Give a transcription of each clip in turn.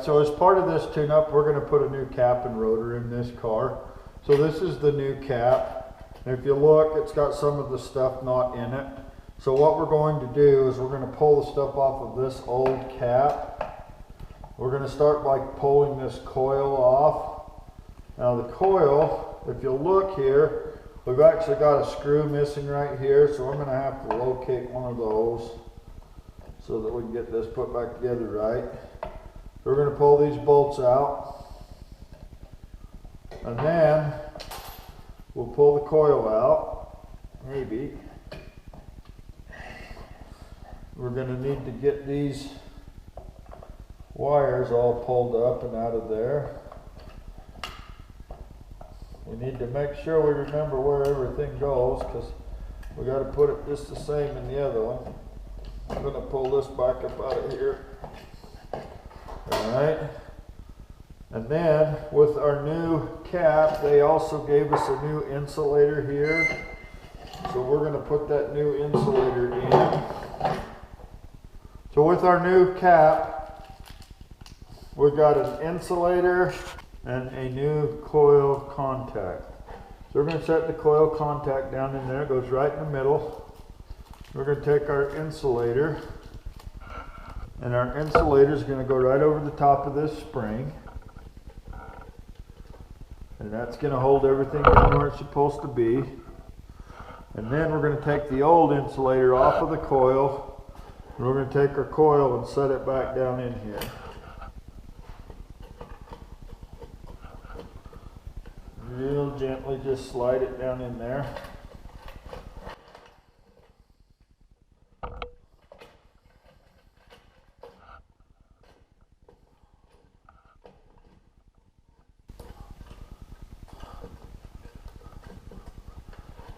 So as part of this tune-up, we're going to put a new cap and rotor in this car. So this is the new cap. And if you look, it's got some of the stuff not in it. So what we're going to do is we're going to pull the stuff off of this old cap. We're going to start by pulling this coil off. Now the coil, if you look here, we've actually got a screw missing right here. So I'm going to have to locate one of those so that we can get this put back together right. We're going to pull these bolts out, and then we'll pull the coil out, maybe. We're going to need to get these wires all pulled up and out of there. We need to make sure we remember where everything goes, because we got to put it just the same in the other one. I'm going to pull this back up out of here. Alright, and then with our new cap, they also gave us a new insulator here. So we're going to put that new insulator in. So with our new cap, we've got an insulator and a new coil contact. So we're going to set the coil contact down in there. It goes right in the middle. We're going to take our insulator. And our insulator is going to go right over the top of this spring. And that's going to hold everything down where it's supposed to be. And then we're going to take the old insulator off of the coil. And we're going to take our coil and set it back down in here. Real gently just slide it down in there.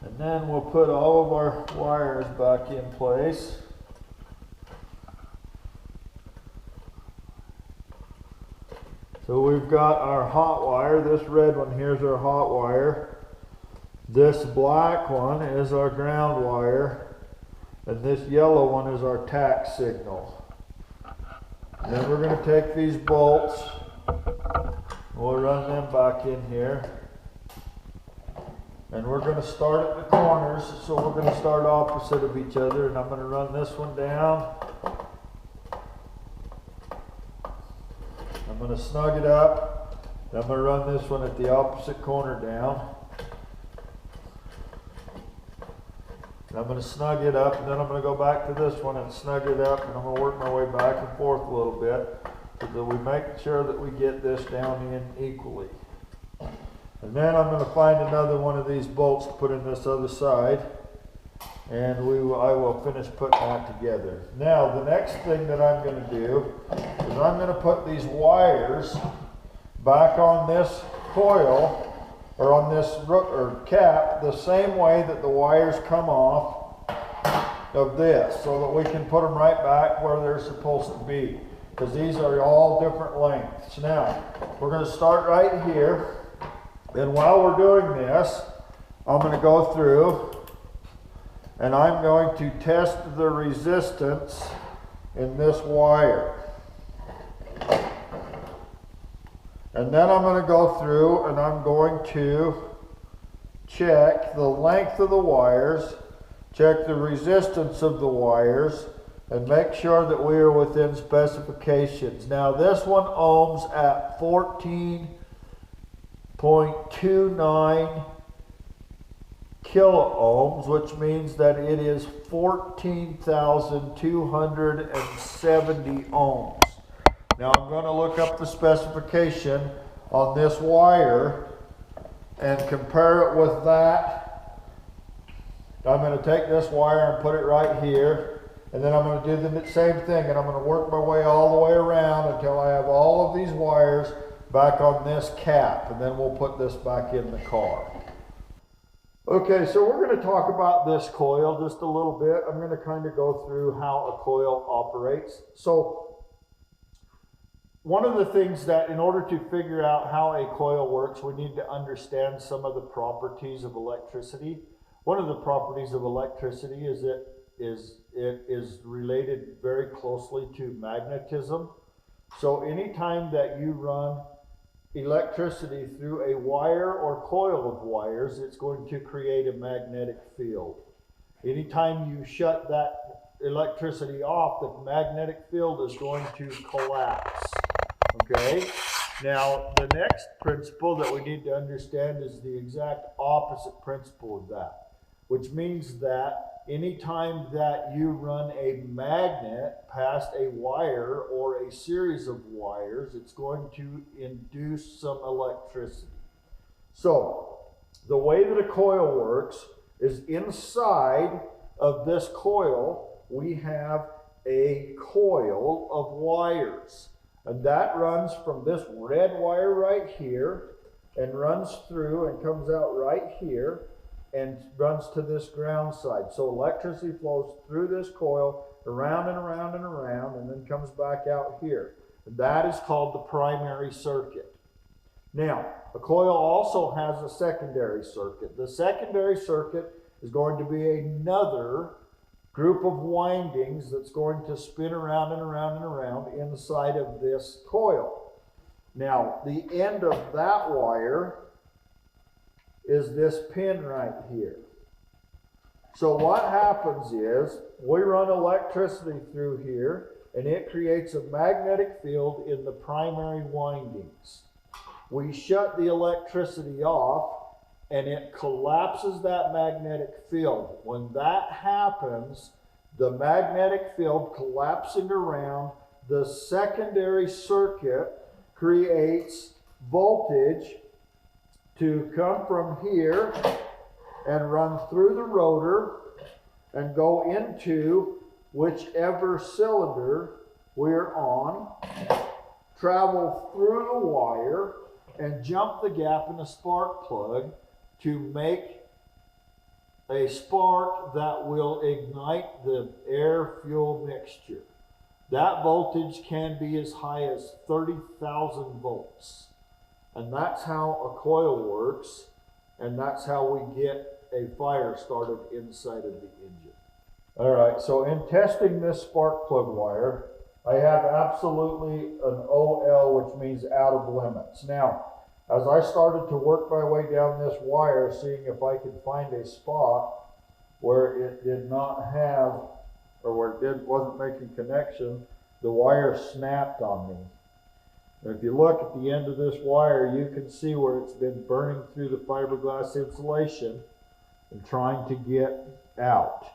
And then we'll put all of our wires back in place. So we've got our hot wire. This red one here is our hot wire. This black one is our ground wire. And this yellow one is our tack signal. And then we're going to take these bolts. We'll run them back in here. And we're going to start at the corners, so we're going to start opposite of each other, and I'm going to run this one down. I'm going to snug it up, and I'm going to run this one at the opposite corner down. And I'm going to snug it up, and then I'm going to go back to this one and snug it up, and I'm going to work my way back and forth a little bit, so that we make sure that we get this down in equally. And then I'm going to find another one of these bolts to put in this other side, and I will finish putting that together. Now the next thing that I'm going to do is I'm going to put these wires back on this coil, or on this cap, the same way that the wires come off of this, so that we can put them right back where they're supposed to be, because these are all different lengths. Now we're going to start right here. And while we're doing this, I'm going to go through and I'm going to test the resistance in this wire. And then I'm going to go through and I'm going to check the length of the wires, check the resistance of the wires, and make sure that we are within specifications. Now this one ohms at 14.29 kilo ohms, which means that it is 14,270 ohms. Now I'm going to look up the specification on this wire and compare it with that. I'm going to take this wire and put it right here, and then I'm going to do the same thing, and I'm going to work my way all the way around until I have all of these wires back on this cap, and then we'll put this back in the car. Okay, so we're going to talk about this coil just a little bit. I'm going to kind of go through how a coil operates. So one of the things that, in order to figure out how a coil works, we need to understand some of the properties of electricity. One of the properties of electricity is it is related very closely to magnetism. So anytime that you run electricity through a wire or coil of wires, it's going to create a magnetic field. Anytime you shut that electricity off, the magnetic field is going to collapse. Okay? Now, the next principle that we need to understand is the exact opposite principle of that, which means that anytime that you run a magnet past a wire or a series of wires, it's going to induce some electricity. So, the way that a coil works is inside of this coil, we have a coil of wires. And that runs from this red wire right here and runs through and comes out right here and runs to this ground side. So electricity flows through this coil around and around and around and then comes back out here. And that is called the primary circuit. Now, a coil also has a secondary circuit. The secondary circuit is going to be another group of windings that's going to spin around and around and around inside of this coil. Now, the end of that wire is this pin right here. So what happens is we run electricity through here and it creates a magnetic field in the primary windings. We shut the electricity off and it collapses that magnetic field. When that happens, the magnetic field collapsing around the secondary circuit creates voltage to come from here and run through the rotor and go into whichever cylinder we're on, travel through the wire, and jump the gap in the spark plug to make a spark that will ignite the air-fuel mixture. That voltage can be as high as 30,000 volts. And that's how a coil works, and that's how we get a fire started inside of the engine. All right, so in testing this spark plug wire, I have absolutely an OL, which means out of limits. Now, as I started to work my way down this wire, seeing if I could find a spot where it did not have, or where it wasn't making connection, the wire snapped on me. And if you look at the end of this wire, you can see where it's been burning through the fiberglass insulation and trying to get out.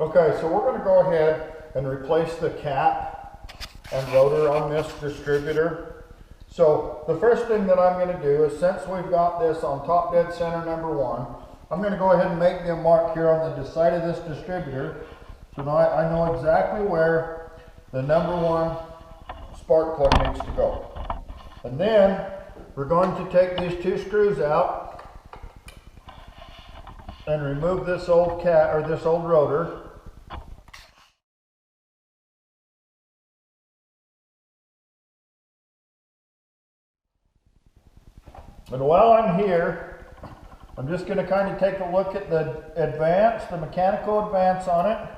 Okay, so we're going to go ahead and replace the cap and rotor on this distributor. So the first thing that I'm going to do is, since we've got this on top dead center number 1, I'm going to go ahead and make me a mark here on the side of this distributor. So now I know exactly where the number 1 spark plug needs to go. And then we're going to take these 2 screws out and remove this old cap, or this old rotor. And while I'm here, I'm just going to kind of take a look at the advance, the mechanical advance on it,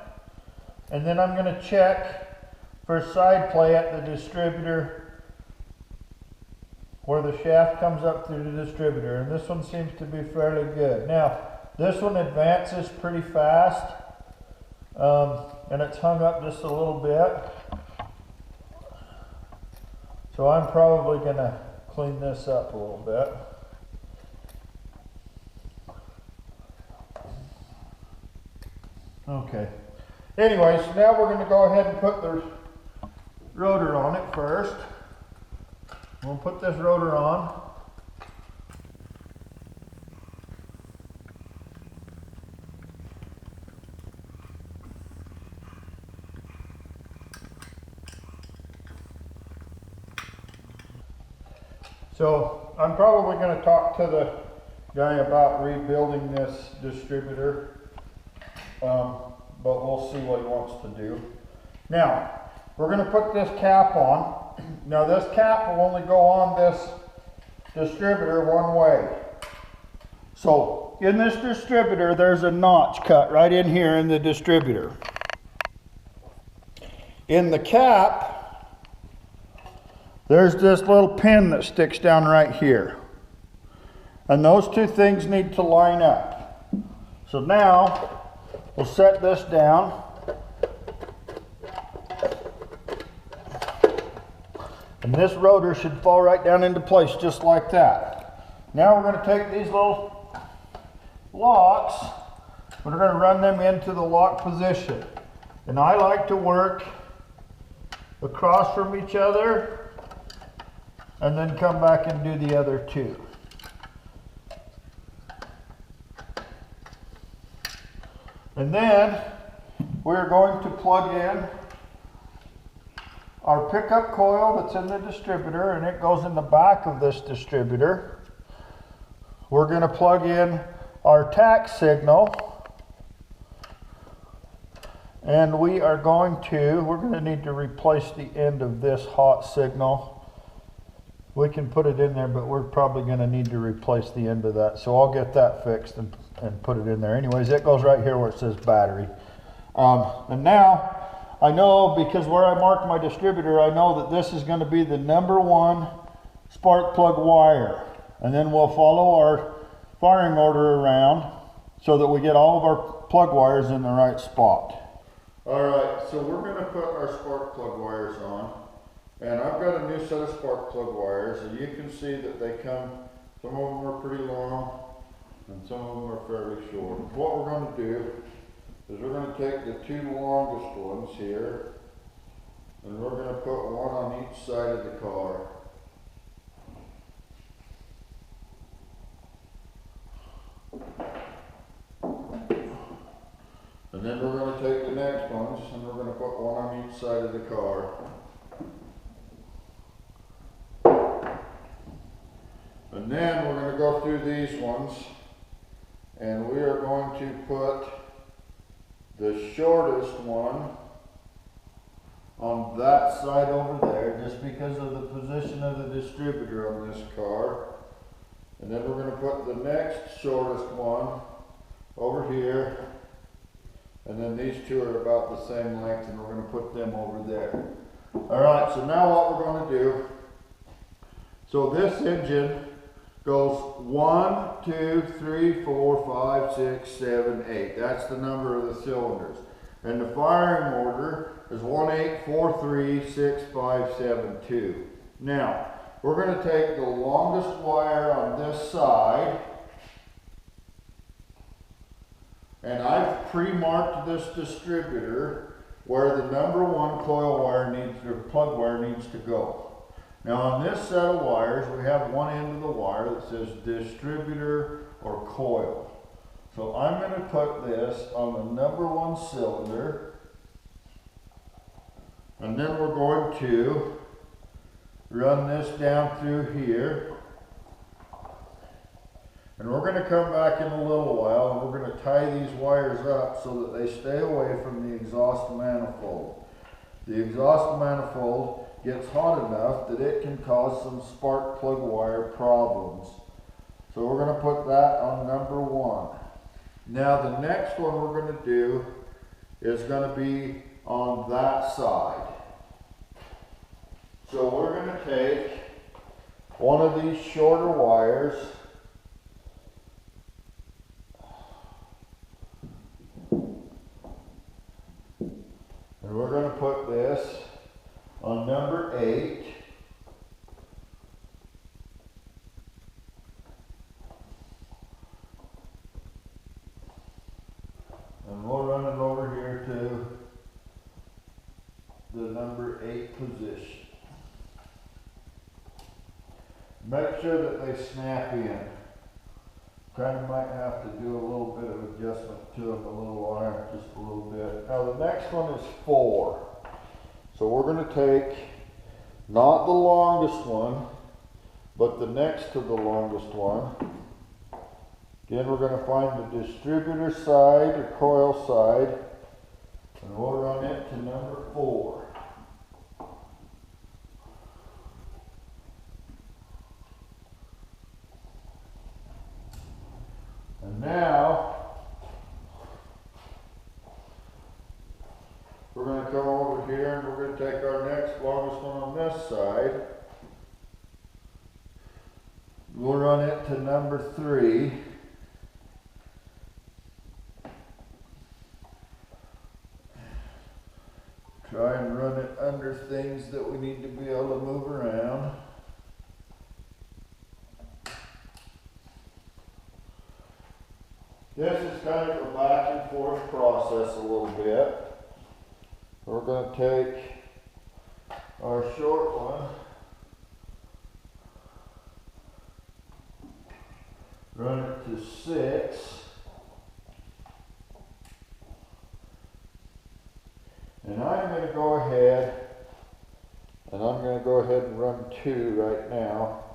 and then I'm going to check for side play at the distributor where the shaft comes up through the distributor, and this one seems to be fairly good. Now, this one advances pretty fast, and it's hung up just a little bit, so I'm probably going to clean this up a little bit. Okay. Anyways, now we're going to go ahead and put the rotor on it first. We'll put this rotor on. So I'm probably going to talk to the guy about rebuilding this distributor, but we'll see what he wants to do. Now, we're going to put this cap on. Now this cap will only go on this distributor one way. So in this distributor, there's a notch cut right in here in the distributor. In the cap, there's this little pin that sticks down right here. And those two things need to line up. So now, we'll set this down. And this rotor should fall right down into place just like that. Now we're going to take these little locks, we're going to run them into the lock position. And I like to work across from each other and then come back and do the other two. And then we're going to plug in our pickup coil that's in the distributor, and it goes in the back of this distributor. We're going to plug in our tack signal, and we're going to need to replace the end of this hot signal. We can put it in there, but we're probably going to need to replace the end of that. So I'll get that fixed and put it in there. Anyways, it goes right here where it says battery. And now I know, because where I marked my distributor, I know that this is going to be the #1 spark plug wire. And then we'll follow our firing order around so that we get all of our plug wires in the right spot. Alright, so we're going to put our spark plug wires on. And I've got a new set of spark plug wires, and you can see that they come, some of them are pretty long and some of them are fairly short. What we're going to do is we're going to take the two longest ones here, and we're going to put one on each side of the car. And then we're going to take the next ones and we're going to put one on each side of the car. And then we're going to go through these ones, and we are going to put the shortest one on that side over there, just because of the position of the distributor on this car. And then we're going to put the next shortest one over here. And then these two are about the same length, and we're going to put them over there. Alright, so now what we're going to do, so this engine goes 1, 2, 3, 4, 5, 6, 7, 8. That's the number of the cylinders. And the firing order is 1, 8, 4, 3, 6, 5, 7, 2. Now, we're going to take the longest wire on this side, and I've pre-marked this distributor where the #1 coil wire needs, or plug wire needs to go. Now on this set of wires, we have one end of the wire that says distributor or coil. So I'm going to put this on the #1 cylinder, and then we're going to run this down through here. And we're going to come back in a little while, and we're going to tie these wires up so that they stay away from the exhaust manifold. The exhaust manifold gets hot enough that it can cause some spark plug wire problems. So we're going to put that on #1. Now the next one we're going to do is going to be on that side. So we're going to take one of these shorter wires, and we're going to put this on number 8. And we'll run it over here to the number 8 position. Make sure that they snap in. Kind of might have to do a little bit of adjustment to them, a little wire, just a little bit. Now the next one is 4. So we're going to take not the longest one, but the next to the longest one. Again, we're going to find the distributor side or coil side, and we'll run it to number 4. And now we're going to come over here and we're going to take our next longest one on this side. We'll run it to number 3. Try and run it under things that we need to be able to move around. This is kind of a back and forth process a little bit. We're going to take our short one, run it to 6, and I'm going to go ahead and run 2 right now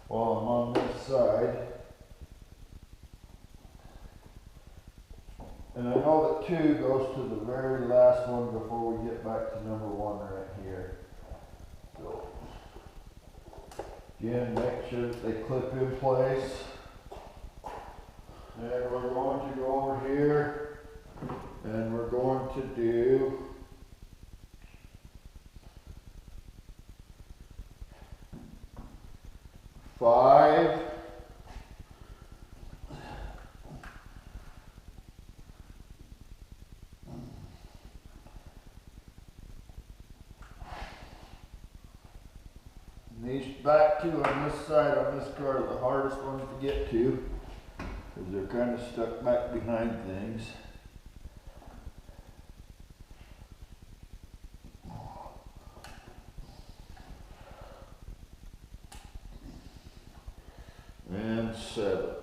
while I'm on this side. And I know that 2 goes to the very last one before we get back to number 1 right here. So, again, make sure that they clip in place. And we're going to go over here and we're going to do five. These back 2 on this side on this car are the hardest ones to get to because they're kind of stuck back behind things. And 7.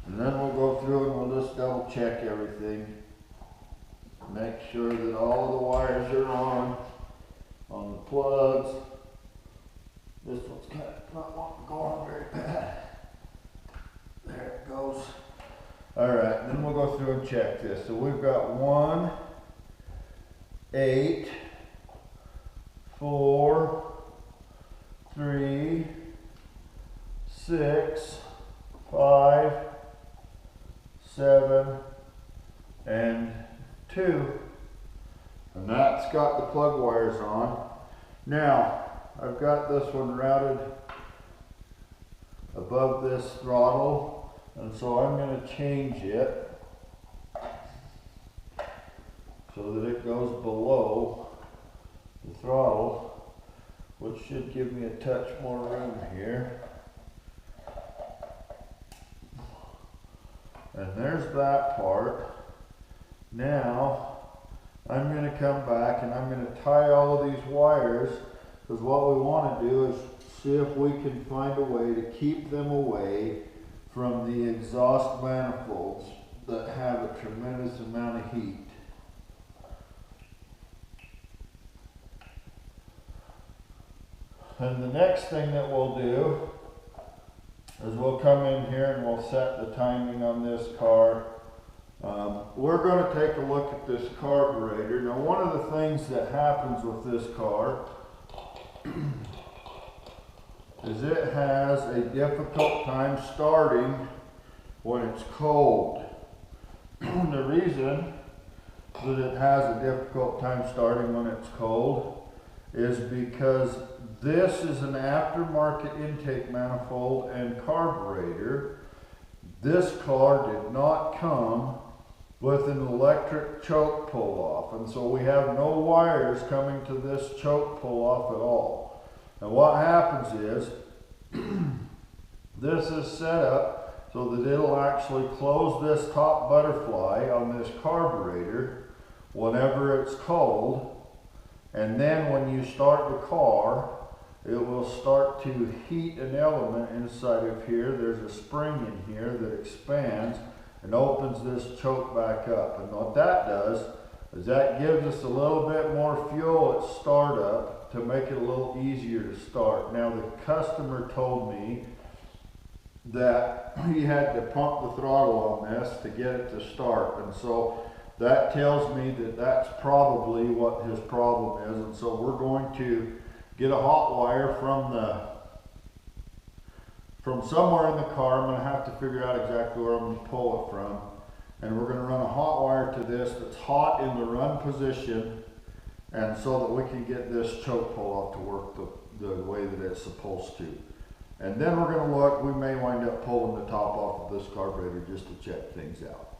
And then we'll go through and we'll just double check everything. Make sure that all the wires are on the plugs. This one's kind of not wanting to go on very bad. There it goes. Alright, then we'll go through and check this. So we've got 1, 8, 4, 3, 6, 5, 7, and 2. And that's got the plug wires on. Now, I've got this one routed above this throttle, and so I'm going to change it so that it goes below the throttle, which should give me a touch more room here. And there's that part. Now, I'm going to come back and I'm going to tie all of these wires, because what we want to do is see if we can find a way to keep them away from the exhaust manifolds that have a tremendous amount of heat. And the next thing that we'll do is we'll come in here and we'll set the timing on this car. We're going to take a look at this carburetor. Now, one of the things that happens with this car is it has a difficult time starting when it's cold. The reason that it has a difficult time starting when it's cold is because this is an aftermarket intake manifold and carburetor. This car did not come with an electric choke pull off, and so we have no wires coming to this choke pull off at all. And what happens is this is set up so that it'll actually close this top butterfly on this carburetor whenever it's cold, and then when you start the car, it will start to heat an element inside of here. There's a spring in here that expands and opens this choke back up. And what that does is that gives us a little bit more fuel at startup to make it a little easier to start. Now the customer told me that he had to pump the throttle on this to get it to start, and so that tells me that that's probably what his problem is. And so we're going to get a hot wire from somewhere in the car. I'm going to have to figure out exactly where I'm going to pull it from, and we're going to run a hot wire to this that's hot in the run position, and so that we can get this choke pull off to work the way that it's supposed to. And then we're going to look, we may wind up pulling the top off of this carburetor just to check things out.